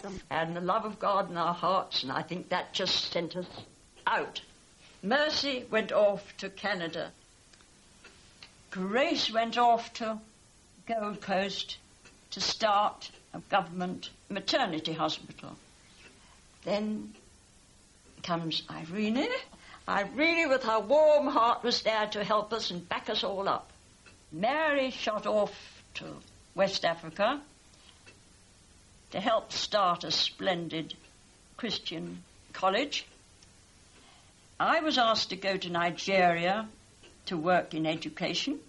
them, and the love of God in our hearts, and I think that just sent us out. Mercy went off to Canada. Grace went off to Gold Coast to start a government maternity hospital. Then comes Irene. Irene, with her warm heart, was there to help us and back us all up. Mary shot off to West Africa to help start a splendid Christian college. I was asked to go to Nigeria to work in education.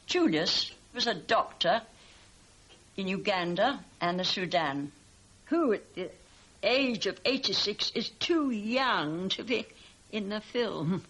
Julius was a doctor in Uganda and the Sudan, who at the age of 86 is too young to be in the film.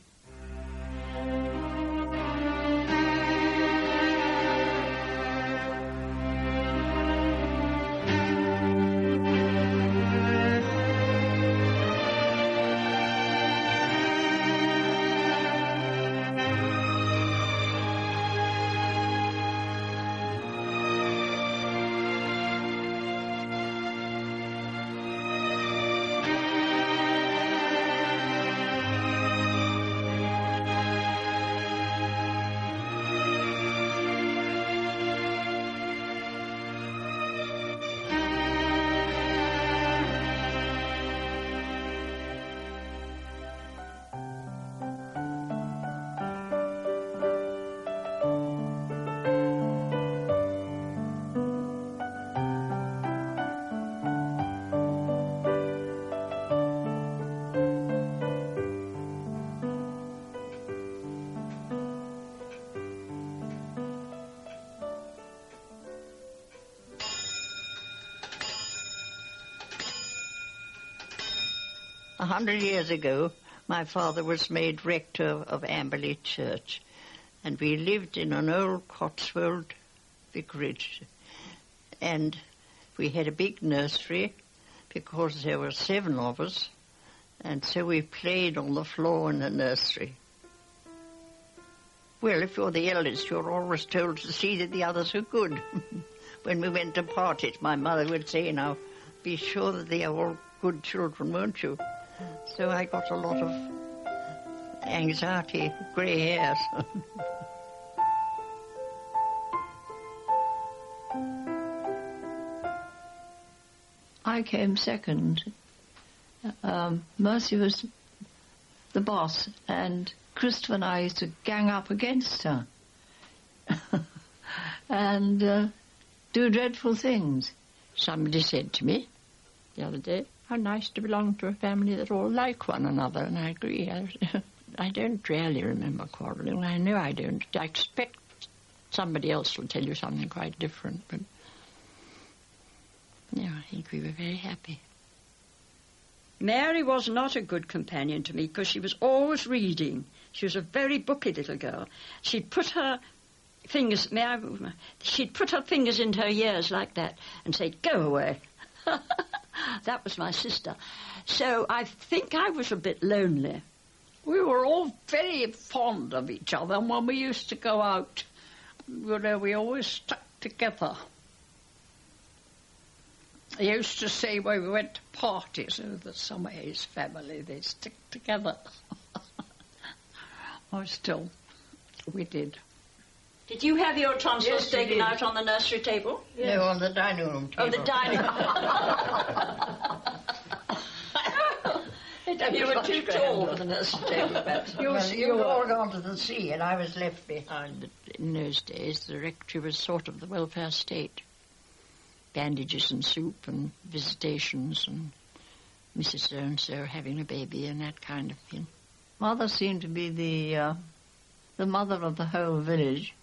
A 100 years ago, my father was made rector of Amberley Church, and we lived in an old Cotswold vicarage, and we had a big nursery because there were 7 of us, and so we played on the floor in the nursery. Well, if you're the eldest, you're always told to see that the others are good. When we went to parties, my mother would say, now, be sure that they are all good children, won't you? So I got a lot of anxiety, grey hairs. I came second. Mercy was the boss, and Christopher and I used to gang up against her and do dreadful things. Somebody said to me the other day, how nice to belong to a family that all like one another, and I agree. I don't really remember quarrelling. I know I don't. I expect somebody else will tell you something quite different, but yeah, I think we were very happy. Mary was not a good companion to me because she was always reading. She was a very booky little girl. She'd put her fingers, she'd put her fingers into her ears like that and say, go away. That was my sister. So I think I was a bit lonely. We were all very fond of each other, and when we used to go out, you know, we always stuck together. I used to say when we went to parties, that some of his family, they stick together. Or still, we did. Did you have your tonsils taken out on the nursery table? Yes. No, on the dining room table. Oh, the dining room. You were too tall for the nursery table, perhaps. You were all gone to the sea, and I was left behind. In those days, the rectory was sort of the welfare state. Bandages and soup and visitations and Mrs. So-and-so having a baby and that kind of thing. Mother seemed to be the mother of the whole village.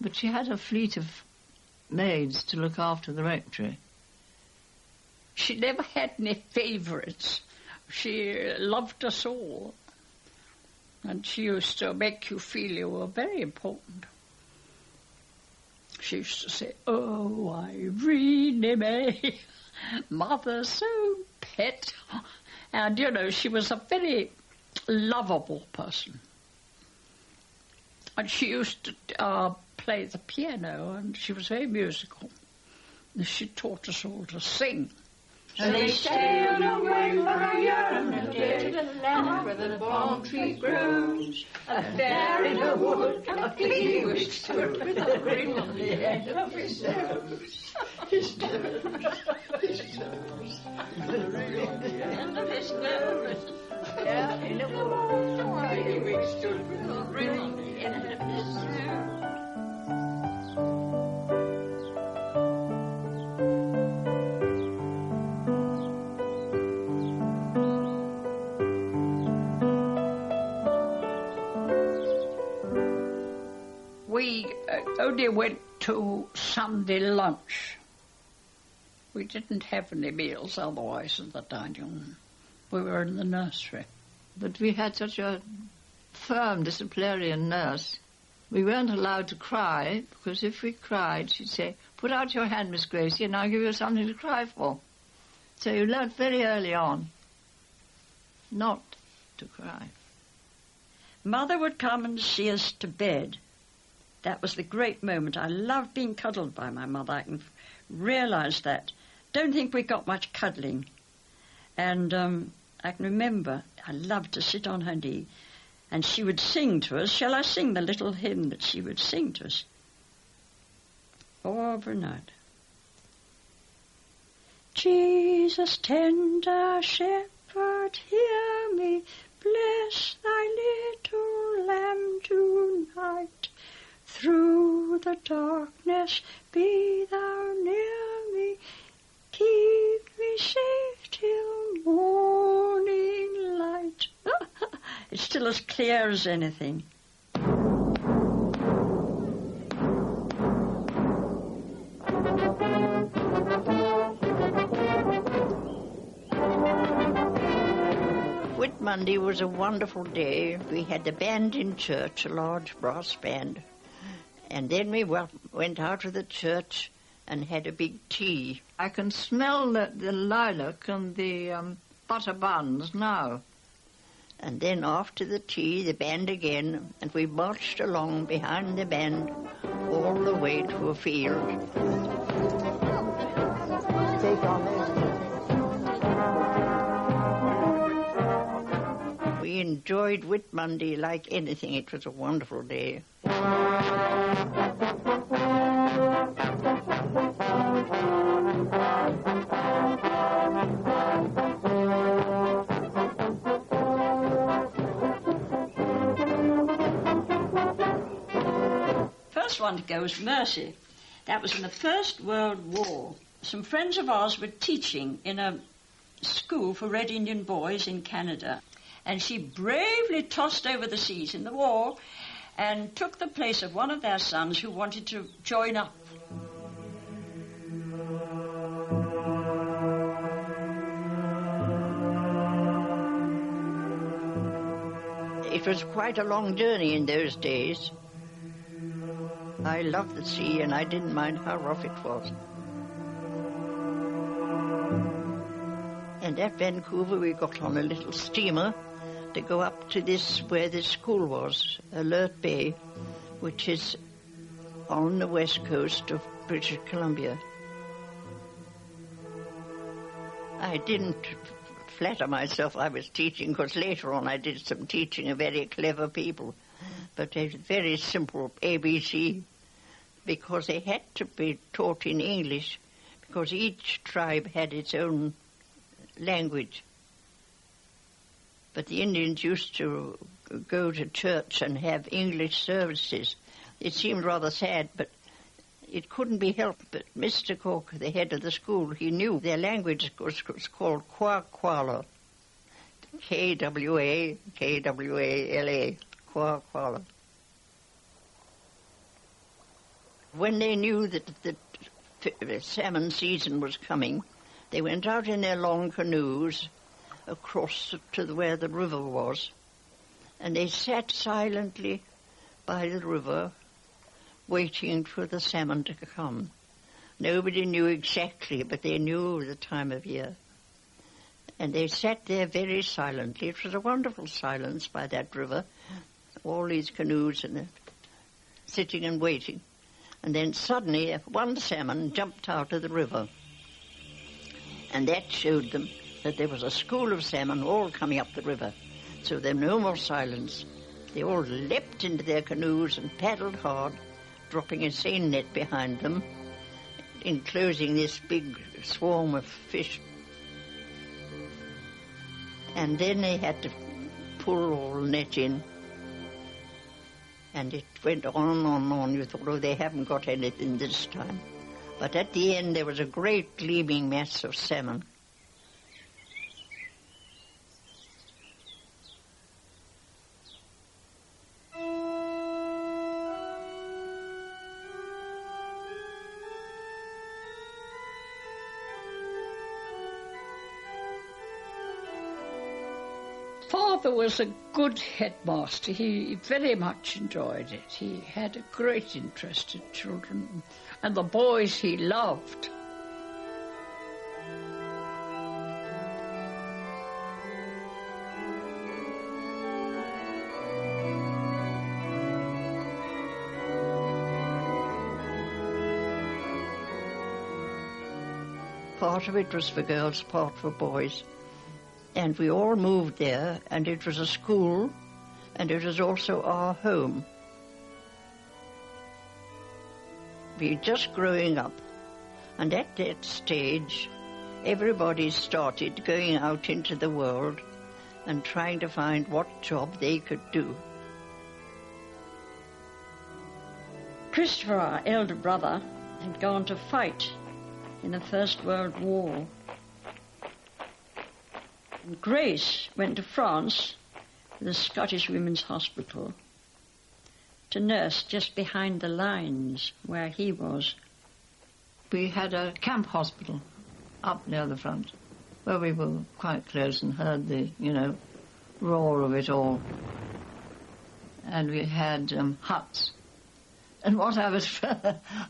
But she had a fleet of maids to look after the rectory. She never had any favourites. She loved us all. And she used to make you feel you were very important. She used to say, oh, Irene May, Mother's so pet. And, you know, she was a very lovable person. And she used to play the piano, and she was very musical. She taught us all to sing. So they sailed away for a year and a day to the land where the palm tree grows. And there in a wood a piggy stood with a ring on the end of his nose. His nose. His nose. The ring on the end of his nose. Yeah, in a wood a piggy stood with a ring on the end of his nose. We only went to Sunday lunch. We didn't have any meals otherwise in the dining room. We were in the nursery. But we had such a firm disciplinarian nurse. We weren't allowed to cry, because if we cried, she'd say, "Put out your hand, Miss Gracie, and I'll give you something to cry for." So you learnt very early on not to cry. Mother would come and see us to bed. That was the great moment. I loved being cuddled by my mother. I can realise that. Don't think we got much cuddling. And I can remember I loved to sit on her knee and she would sing to us. Shall I sing the little hymn that she would sing to us? Every night. Jesus, tender shepherd, hear me. Bless thy little lamb tonight. Through the darkness be thou near me. Keep me safe till morning light. It's still as clear as anything. Whit Monday was a wonderful day. We had the band in church, a large brass band. And then we went out of the church and had a big tea. I can smell the lilac and the butter buns now. And then after the tea, the band again, and we marched along behind the band all the way to a field. Take on this. We enjoyed Whit Monday like anything. It was a wonderful day. First one to go was Mercy. That was in the First World War. Some friends of ours were teaching in a school for Red Indian boys in Canada. And she bravely tossed over the seas in the war and took the place of one of their sons who wanted to join up. It was quite a long journey in those days. I loved the sea and I didn't mind how rough it was. And at Vancouver we got on a little steamer to go up to where this school was, Alert Bay, which is on the west coast of British Columbia. I didn't flatter myself I was teaching, because later on I did some teaching of very clever people, but it was very simple ABC, because they had to be taught in English, because each tribe had its own language. But the Indians used to go to church and have English services. It seemed rather sad, but it couldn't be helped. But Mr. Cork, the head of the school, he knew their language was called Kwakwala. Kwala, Kwakwala. When they knew that the salmon season was coming, they went out in their long canoes across to where the river was, and they sat silently by the river waiting for the salmon to come. Nobody knew exactly, but they knew the time of year. And they sat there very silently. It was a wonderful silence by that river, all these canoes and sitting and waiting. And then suddenly one salmon jumped out of the river. And that showed them that there was a school of salmon all coming up the river. So there was no more silence. They all leapt into their canoes and paddled hard, dropping a seine net behind them, enclosing this big swarm of fish. And then they had to pull all the net in. And it went on and on. You thought, oh, they haven't got anything this time. But at the end, there was a great gleaming mass of salmon. Father was a good headmaster. He very much enjoyed it. He had a great interest in children, and the boys he loved. Part of it was for girls, part for boys. And we all moved there, and it was a school, and it was also our home. We were just growing up, and at that stage, everybody started going out into the world and trying to find what job they could do. Christopher, our elder brother, had gone to fight in the First World War. Grace went to France, to the Scottish Women's Hospital, to nurse just behind the lines where he was. We had a camp hospital up near the front, where we were quite close and heard the, roar of it all. And we had huts. And what I was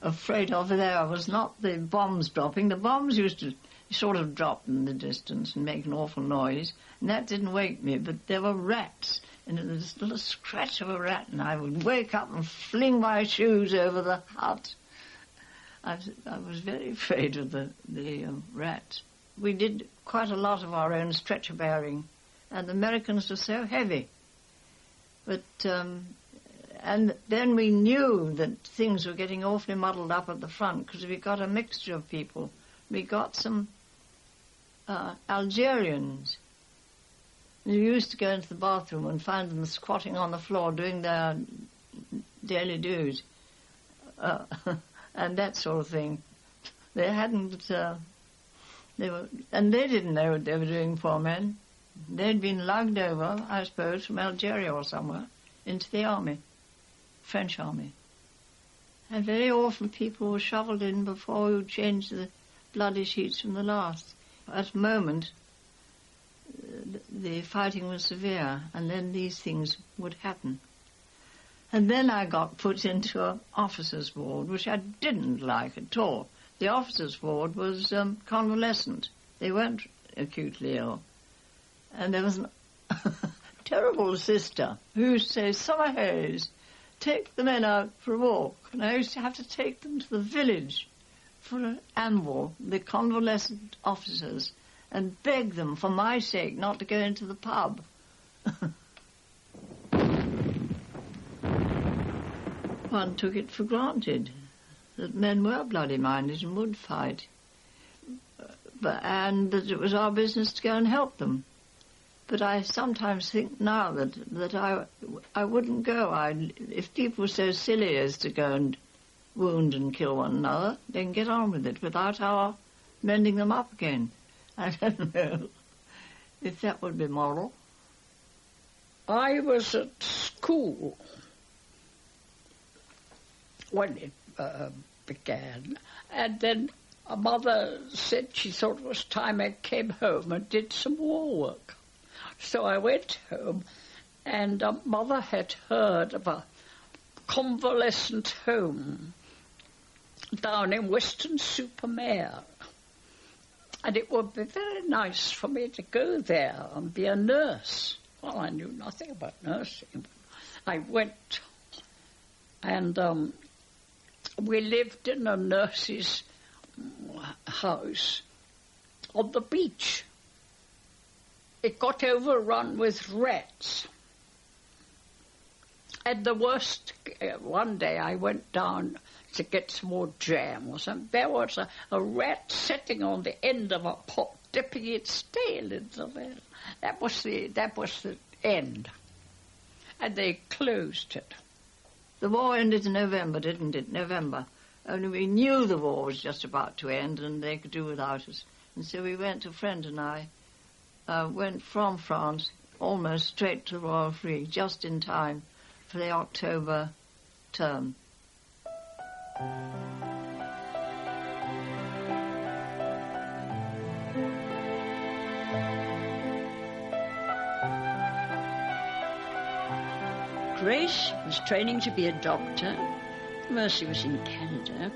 afraid of there was not the bombs dropping. The bombs used to sort of drop in the distance and make an awful noise, and that didn't wake me, but there were rats, and there was a little scratch of a rat, and I would wake up and fling my shoes over the hut. I was very afraid of the rats. We did quite a lot of our own stretcher bearing, and the Americans were so heavy. But and then we knew that things were getting awfully muddled up at the front, because we got a mixture of people. We got some Algerians. We used to go into the bathroom and find them squatting on the floor doing their daily dues and that sort of thing. They hadn't, and they didn't know what they were doing, poor men. They'd been lugged over, I suppose, from Algeria or somewhere, into the army, French army. And very often people were shovelled in before we would change the bloody sheets from the last. At the moment, the fighting was severe, and then these things would happen. And then I got put into an officer's ward, which I didn't like at all. The officer's ward was convalescent. They weren't acutely ill. And there was a terrible sister who used to say, "Summerhays, take the men out for a walk." And I used to have to take them to the village for an amble, the convalescent officers, and beg them, for my sake, not to go into the pub. One took it for granted that men were bloody-minded and would fight, and that it was our business to go and help them. But I sometimes think now that I wouldn't go. If people were so silly as to go and wound and kill one another, they can get on with it without our mending them up again. I don't know if that would be moral. I was at school when it began, and then a mother said she thought it was time I came home and did some war work. So I went home, and Mother had heard of a convalescent home down in Weston-super-Mare. And it would be very nice for me to go there and be a nurse. Well, I knew nothing about nursing. I went, and we lived in a nurse's house on the beach. It got overrun with rats. And the worst, one day I went down to get some more jam or something. There was a rat sitting on the end of a pot, dipping its tail into there. That was the end. And they closed it. The war ended in November, didn't it? November. Only we knew the war was just about to end and they could do without us. And so we went, a friend and I, went from France almost straight to the Royal Free, just in time for the October term. Grace was training to be a doctor. Mercy was in Canada.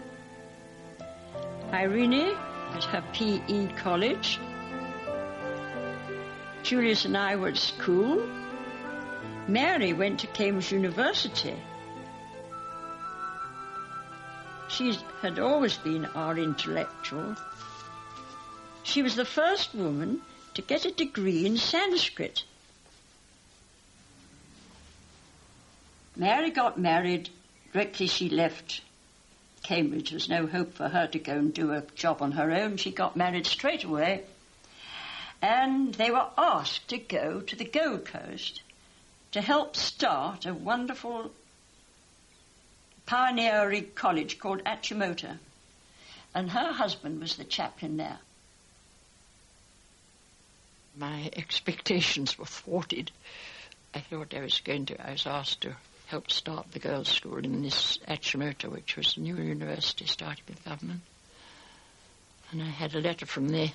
Irene at her PE college. Julius and I were at school. Mary went to Cambridge University. She had always been our intellectual. She was the first woman to get a degree in Sanskrit. Mary got married directly she left Cambridge. There was no hope for her to go and do a job on her own. She got married straight away. And they were asked to go to the Gold Coast to help start a wonderful pioneering college called Achimota. And her husband was the chaplain there. My expectations were thwarted. I thought I was asked to help start the girls' school in this Achimota, which was a new university started with government. And I had a letter from the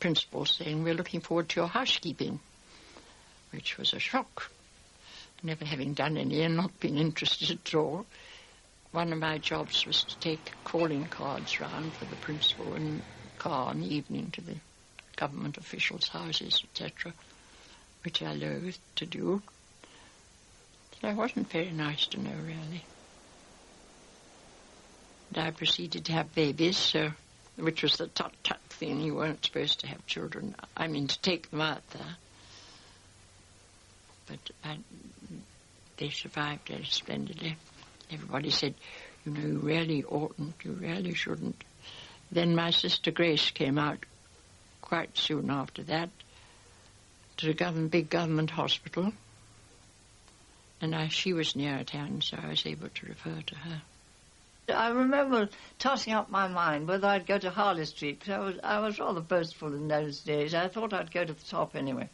principal saying, "We're looking forward to your housekeeping," which was a shock. Never having done any and not being interested at all. One of my jobs was to take calling cards round for the principal in a car in the evening to the government officials' houses, etc., which I loathed to do. So it wasn't very nice to know, really. And I proceeded to have babies, which was the tut-tut thing. You weren't supposed to have children. I mean, to take them out there. But they survived very splendidly. Everybody said, you know, you really oughtn't, you really shouldn't. Then my sister Grace came out quite soon after that to the big government hospital. And she was near at hand, so I was able to refer to her. I remember tossing up my mind whether I'd go to Harley Street, because I was rather boastful in those days. I thought I'd go to the top anyway,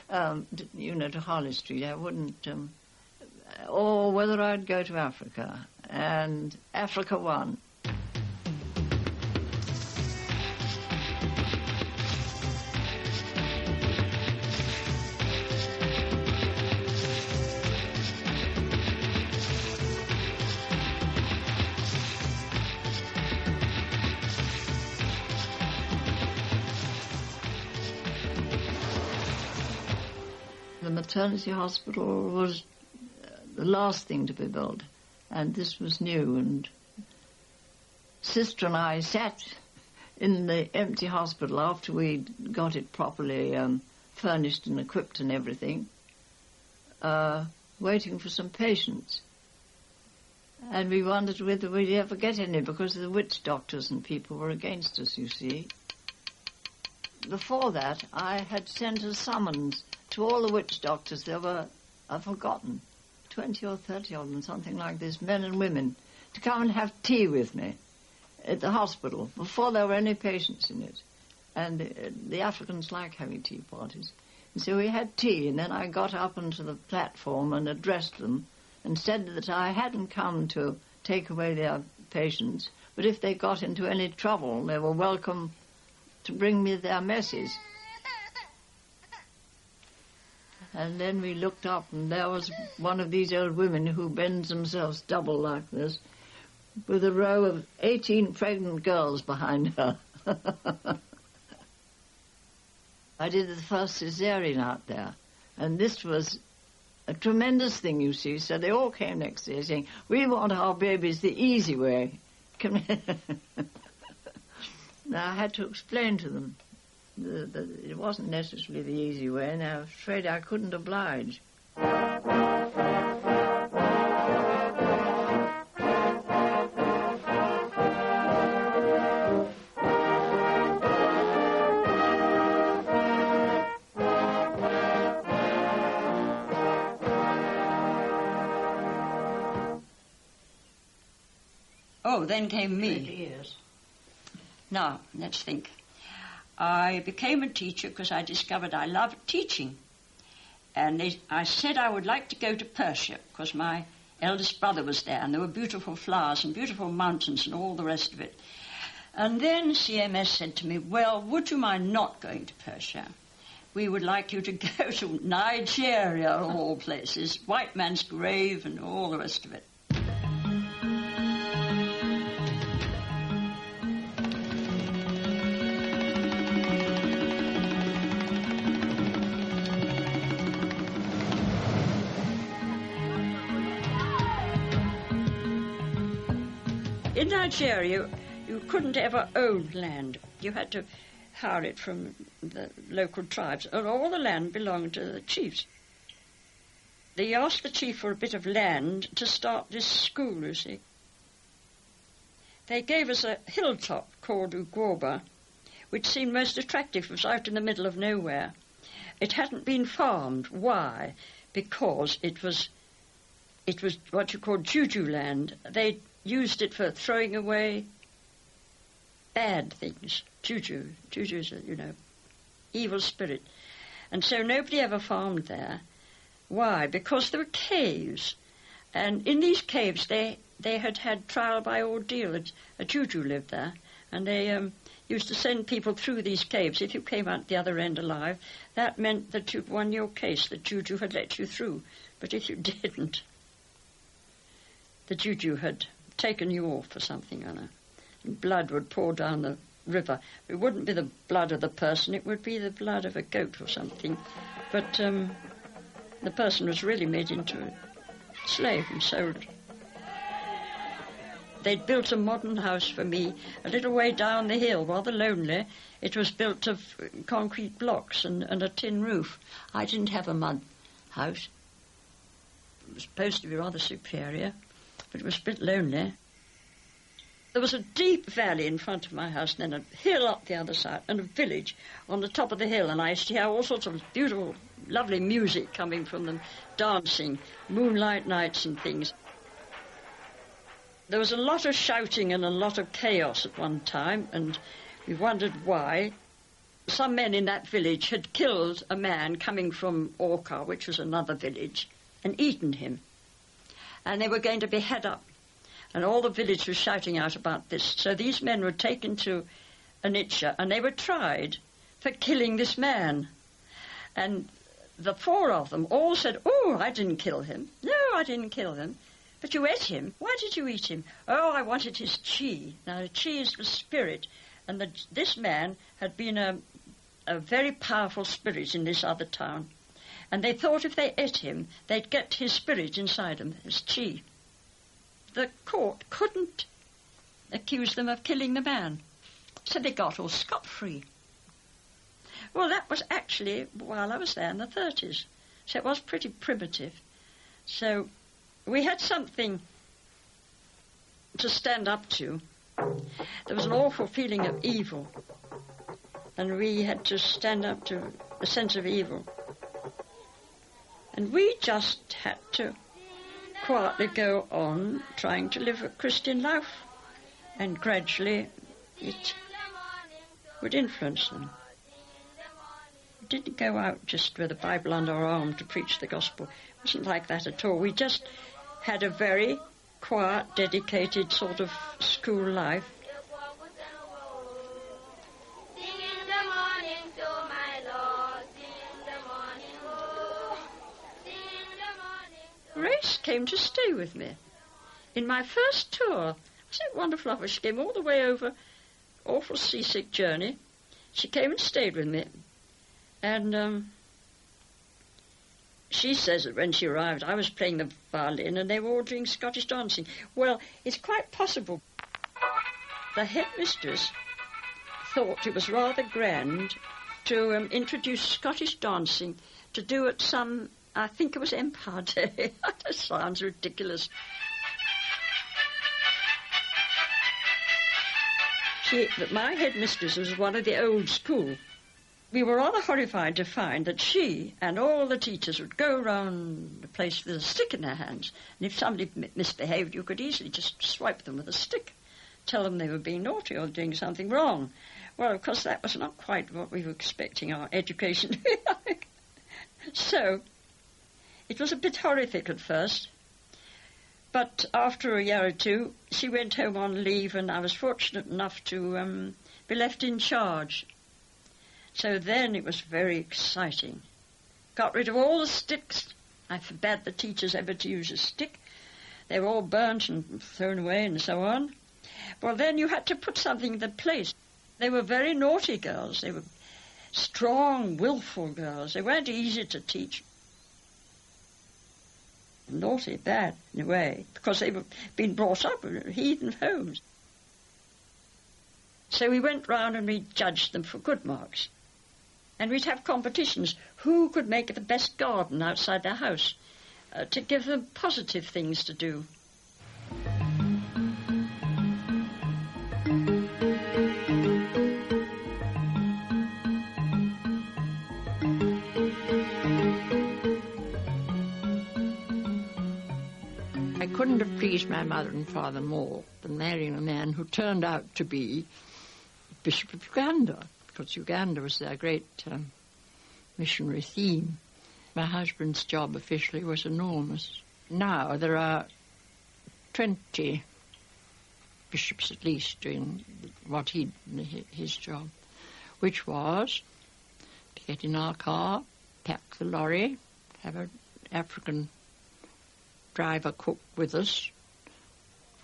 to Harley Street. I wouldn't, or whether I'd go to Africa. And Africa won. The maternity hospital was the last thing to be built, and this was new, and Sister and I sat in the empty hospital after we'd got it properly furnished and equipped and everything, waiting for some patients. And we wondered whether we'd ever get any, because the witch doctors and people were against us, you see. Before that, I had sent a summons to all the witch doctors. There were, I've forgotten, 20 or 30 of them, something like this, men and women, to come and have tea with me at the hospital before there were any patients in it. And the Africans like having tea parties. And so we had tea, and then I got up onto the platform and addressed them and said that I hadn't come to take away their patients, but if they got into any trouble, they were welcome to bring me their message. And then we looked up, and there was one of these old women who bends themselves double like this, with a row of 18 pregnant girls behind her. I did the first cesarean out there, and this was a tremendous thing, you see. So they all came next day saying, we want our babies the easy way. Now I had to explain to them that it wasn't necessarily the easy way, and I was afraid I couldn't oblige. Oh, then came me. 20 years. Now, let's think. I became a teacher because I discovered I loved teaching. And I said I would like to go to Persia because my eldest brother was there, and there were beautiful flowers and beautiful mountains and all the rest of it. And then CMS said to me, well, would you mind not going to Persia? We would like you to go to Nigeria, of all places, white man's grave and all the rest of it. In Nigeria, you couldn't ever own land. You had to hire it from the local tribes, and all the land belonged to the chiefs. They asked the chief for a bit of land to start this school, you see. They gave us a hilltop called Ugwoba, which seemed most attractive. It was out in the middle of nowhere. It hadn't been farmed. Why? Because it was what you call juju land. They used it for throwing away bad things. Juju's a, evil spirit. And so nobody ever farmed there. Why? Because there were caves. And in these caves they had trial by ordeal. A juju lived there. And they used to send people through these caves. If you came out the other end alive, that meant that you'd won your case. The juju had let you through. But if you didn't, the juju had taken you off or something, and blood would pour down the river. It wouldn't be the blood of the person, it would be the blood of a goat or something. But the person was really made into a slave and sold. They'd built a modern house for me a little way down the hill, rather lonely. It was built of concrete blocks and a tin roof. I didn't have a mud house. It was supposed to be rather superior, but it was a bit lonely. There was a deep valley in front of my house, and then a hill up the other side, and a village on the top of the hill, and I used to hear all sorts of beautiful, lovely music coming from them, dancing, moonlight nights and things. There was a lot of shouting and a lot of chaos at one time, and we wondered why. Some men in that village had killed a man coming from Orca, which was another village, and eaten him. And they were going to behead up. And all the village was shouting out about this. So these men were taken to Onitsha, and they were tried for killing this man. And the four of them all said, oh, I didn't kill him. No, I didn't kill him. But you ate him. Why did you eat him? Oh, I wanted his chi. Now, the chi is the spirit. And this man had been a very powerful spirit in this other town. And they thought if they ate him, they'd get his spirit inside them, his chi. The court couldn't accuse them of killing the man, so they got all scot-free. Well, that was actually while I was there in the 30s, so it was pretty primitive. So we had something to stand up to. There was an awful feeling of evil, and we had to stand up to a sense of evil. And we just had to quietly go on trying to live a Christian life, and gradually it would influence them. We didn't go out just with a Bible under our arm to preach the gospel. It wasn't like that at all. We just had a very quiet, dedicated sort of school life. Grace came to stay with me in my first tour. Wasn't it wonderful of her? She came all the way over, awful seasick journey. She came and stayed with me. And she says that when she arrived, I was playing the violin and they were all doing Scottish dancing. Well, it's quite possible. The headmistress thought it was rather grand to introduce Scottish dancing to do at some, I think it was Empire Day. That sounds ridiculous. My headmistress was one of the old school. We were rather horrified to find that she and all the teachers would go round the place with a stick in their hands, and if somebody misbehaved, you could easily just swipe them with a stick, tell them they were being naughty or doing something wrong. Well, of course, that was not quite what we were expecting our education to be like. So, it was a bit horrific at first. But after a year or two, she went home on leave, and I was fortunate enough to be left in charge. So then it was very exciting. Got rid of all the sticks. I forbade the teachers ever to use a stick. They were all burnt and thrown away and so on. Well, then you had to put something in the place. They were very naughty girls. They were strong, willful girls. They weren't easy to teach. Naughty, bad, in a way, because they were being brought up in heathen homes. So we went round and we judged them for good marks. And we'd have competitions. Who could make the best garden outside their house? To give them positive things to do. I couldn't have pleased my mother and father more than marrying a man who turned out to be Bishop of Uganda, because Uganda was their great missionary theme. My husband's job officially was enormous. Now there are 20 bishops at least doing his job, which was to get in our car, pack the lorry, have an African driver cook with us.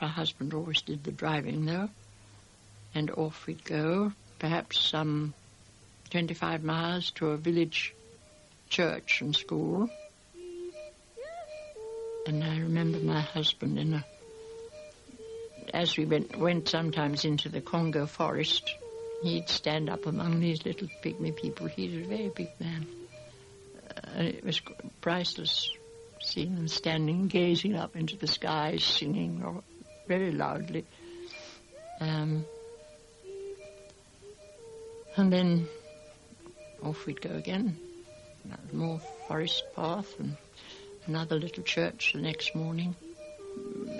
My husband always did the driving, though, and off we'd go, perhaps some 25 miles to a village church and school. And I remember my husband as we went sometimes into the Congo forest, he'd stand up among these little pygmy people. He's a very big man. And it was priceless seeing them standing, gazing up into the skies, singing very loudly. And then off we'd go again, more forest path and another little church the next morning.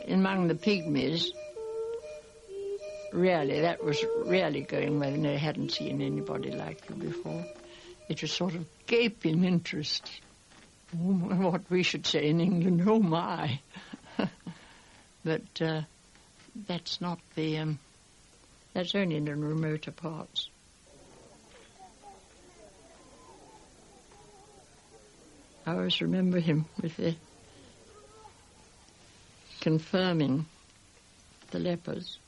Among the pygmies, really, that was really going where they hadn't seen anybody like them before. It was sort of gaping interest. What we should say in England, oh my. But that's not that's only in the remoter parts. I always remember him with the confirming the lepers.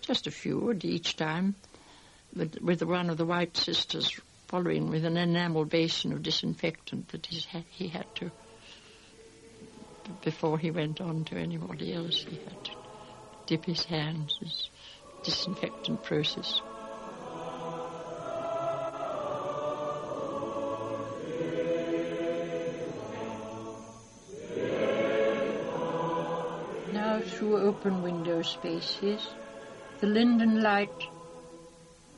Just a few at each time, but with one of the white sisters following with an enamel basin of disinfectant that he had to, before he went on to anybody else, he had to dip his hands, his disinfectant process. Now through open window spaces, the linden light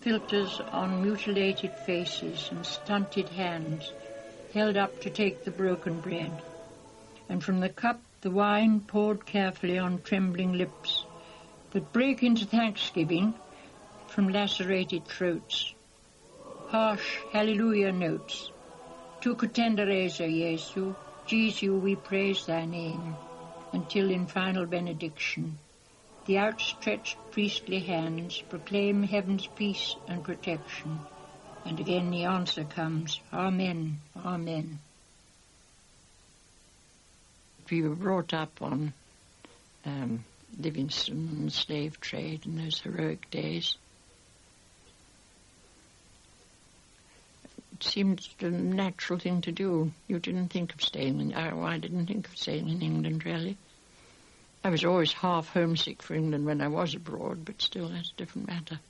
filters on mutilated faces and stunted hands held up to take the broken bread, and from the cup the wine poured carefully on trembling lips that break into thanksgiving from lacerated throats. Harsh hallelujah notes. Tu kutendereza Jesu, Jesu, we praise thy name, until in final benediction the outstretched priestly hands proclaim heaven's peace and protection. And again the answer comes, Amen, Amen. We were brought up on Livingston and the slave trade in those heroic days. It seemed the natural thing to do. You didn't think of staying in... I didn't think of staying in England, really. I was always half homesick for England when I was abroad, but still, that's a different matter.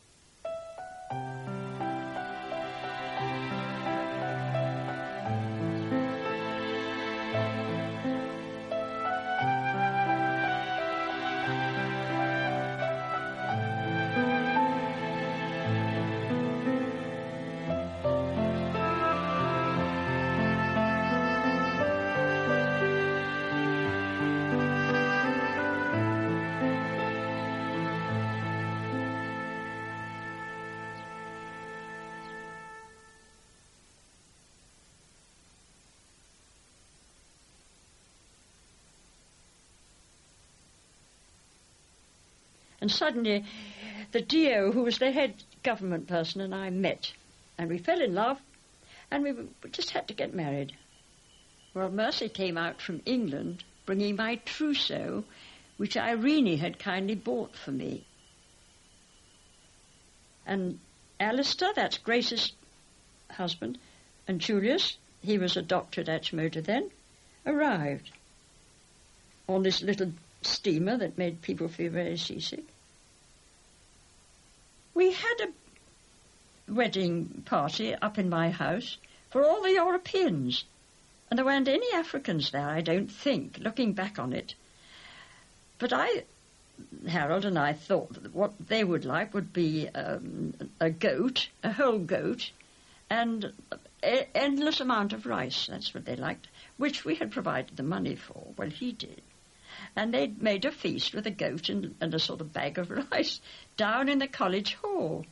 And suddenly, the DO, who was the head government person, and I met. And we fell in love, and we just had to get married. Well, Mercy came out from England, bringing my trousseau, which Irene had kindly bought for me. And Alistair, that's Grace's husband, and Julius, he was a doctor at Achimota then, arrived on this little steamer that made people feel very seasick. We had a wedding party up in my house for all the Europeans, and there weren't any Africans there, I don't think, looking back on it. But Harold and I thought that what they would like would be a goat, a whole goat, and an endless amount of rice. That's what they liked, which we had provided the money for. Well, he did. And they'd made a feast with a goat and a sort of bag of rice down in the college hall.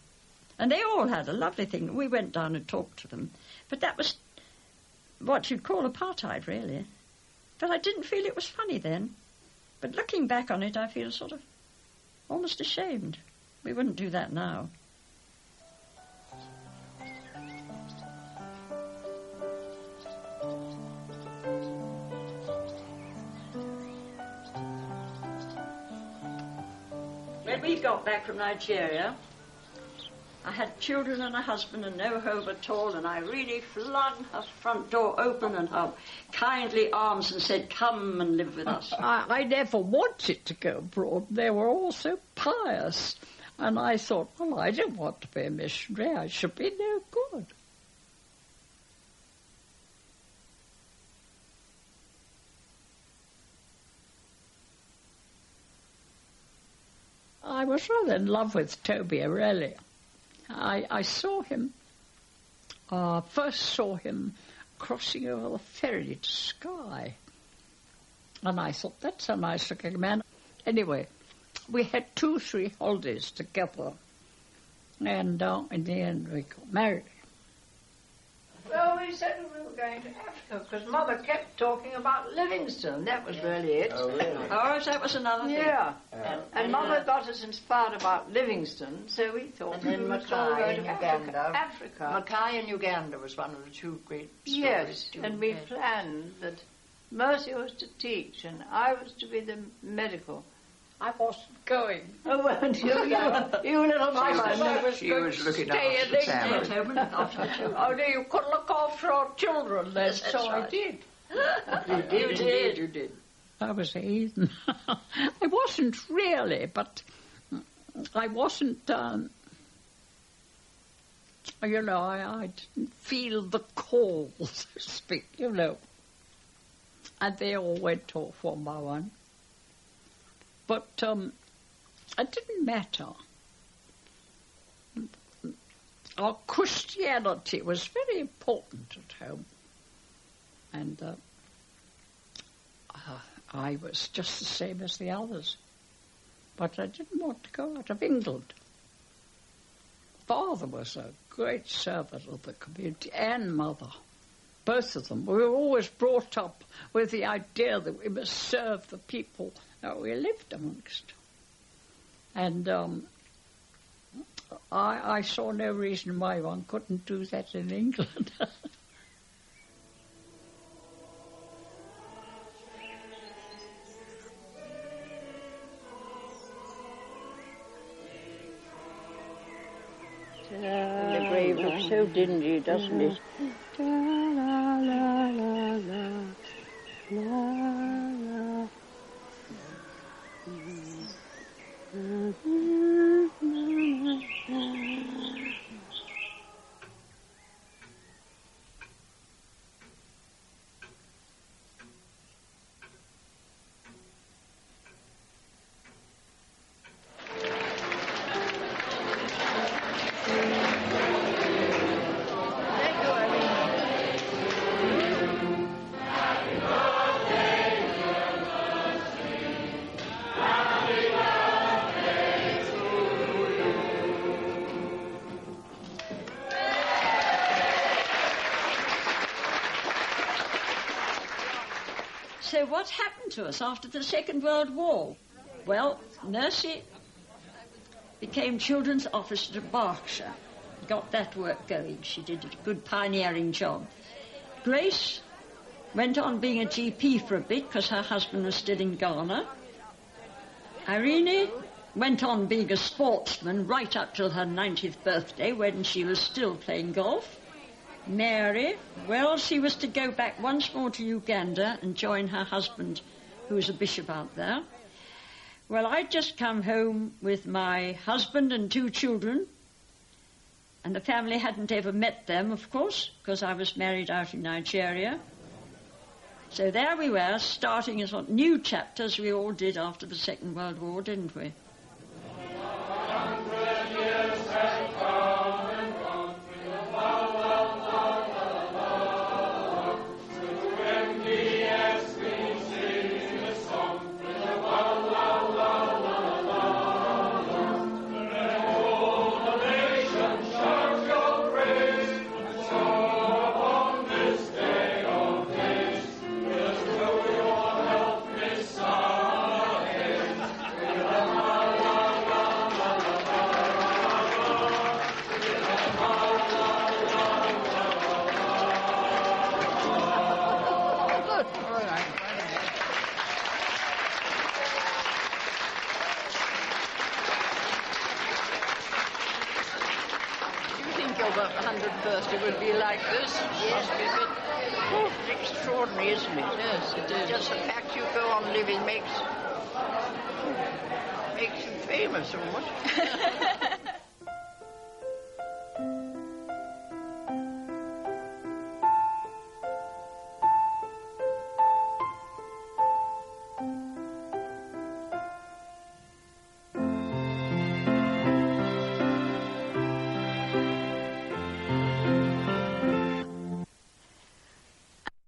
And they all had a lovely thing. We went down and talked to them. But that was what you'd call apartheid, really. But I didn't feel it was funny then. But looking back on it, I feel sort of almost ashamed. We wouldn't do that now. When we got back from Nigeria, I had children and a husband and no home at all, and I really flung her front door open and her kindly arms and said, "Come and live with us." I never wanted to go abroad. They were all so pious. And I thought, well, I don't want to be a missionary. I should be no good. I was rather in love with Toby, really. I saw him, first saw him crossing over the ferry to Skye. And I thought, that's a nice-looking man. Anyway, we had 2-3 holidays together. And in the end, we got married. Well, we said we were going to Africa because Mother kept talking about Livingstone. That was really it. Oh, really? Oh, that was another thing. Yeah. And Mother got us inspired about Livingstone, so we thought we were going to Africa. Mackay in Uganda was one of the 2 great stories. Yes, and we planned that Mercy was to teach and I was to be the medical. I wasn't going. Oh, weren't you? You little mama. She was looking after the family. Oh, no, you could look after our children then. Yes, so right. I did. You did. I was a heathen. I wasn't really, but I wasn't, I didn't feel the call, so to speak, And they all went off one by one. But it didn't matter. Our Christianity was very important at home. And I was just the same as the others. But I didn't want to go out of England. Father was a great servant of the community, and Mother. Both of them. We were always brought up with the idea that we must serve the people that we lived amongst. And I saw no reason why one couldn't do that in England. grave looks so dingy, doesn't it? So what happened to us after the Second World War? Well, Nursey became children's officer to Berkshire. Got that work going. She did a good pioneering job. Grace went on being a GP for a bit because her husband was still in Ghana. Irene went on being a sportsman right up till her 90th birthday when she was still playing golf. Mary, well, she was to go back once more to Uganda and join her husband, who was a bishop out there. Well, I'd just come home with my husband and 2 children, and the family hadn't ever met them, of course, because I was married out in Nigeria. So there we were, starting a sort of new chapter, as we all did after the Second World War, didn't we? It would be like this. Yes, it's extraordinary, isn't it? Yes, it is. Just the fact you go on living makes you famous almost.